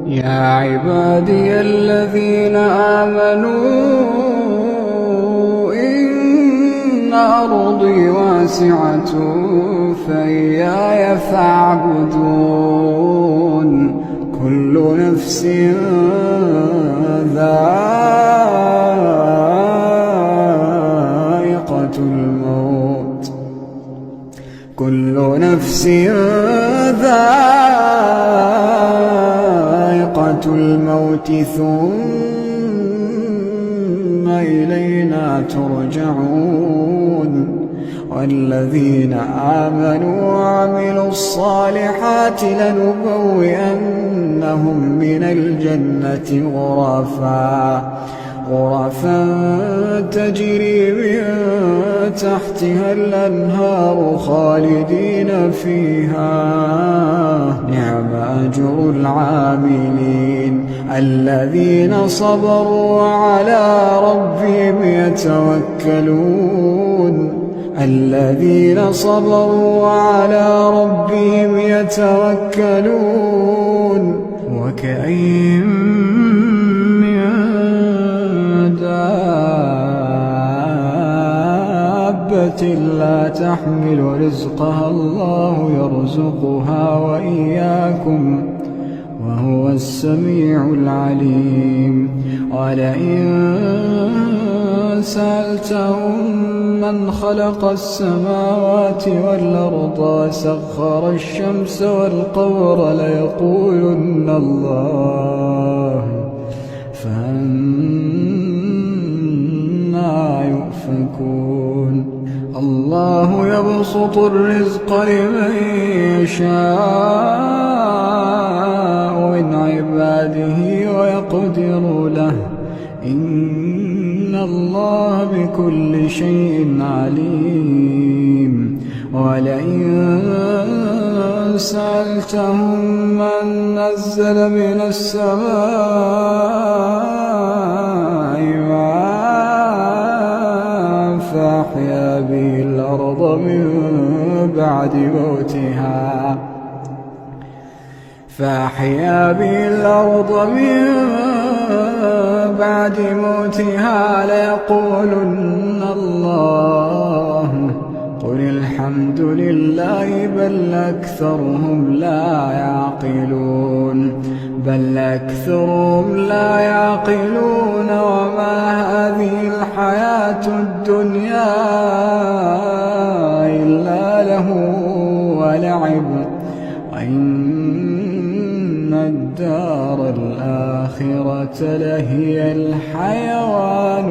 يا عبادي الذين آمنوا إن أرضي واسعة فإياي فاعبدون كل نفس ذائقة الموت كل نفس ذائقة الموت ثم إلينا ترجعون والذين آمنوا وعملوا الصالحات لنبوئنهم من الجنة غرفا تجري من تحتها الأنهار خالدين فيها نعم أجر العاملين الذين صبروا وعلى ربهم يتوكلون وكأين من دابة لا تحمل رزقها الله يرزقها وإياكم وهو السميع العليم ولئن سألتهم من خلق السماوات والأرض وسخر الشمس والقمر ليقولن الله فأنى يؤفكون الله يبسط الرزق لمن يشاء من عباده ويقدر له إن الله بكل شيء عليم ولئن سألتهم من نزل من السماء ماء فأحيا به الأرض من بعد موتها ليقولن الله قل الحمد لله بل أكثرهم لا يعقلون وما هذه الحياة الدنيا إلا له ولعب وإن الدار الآخرة لهي الحيوان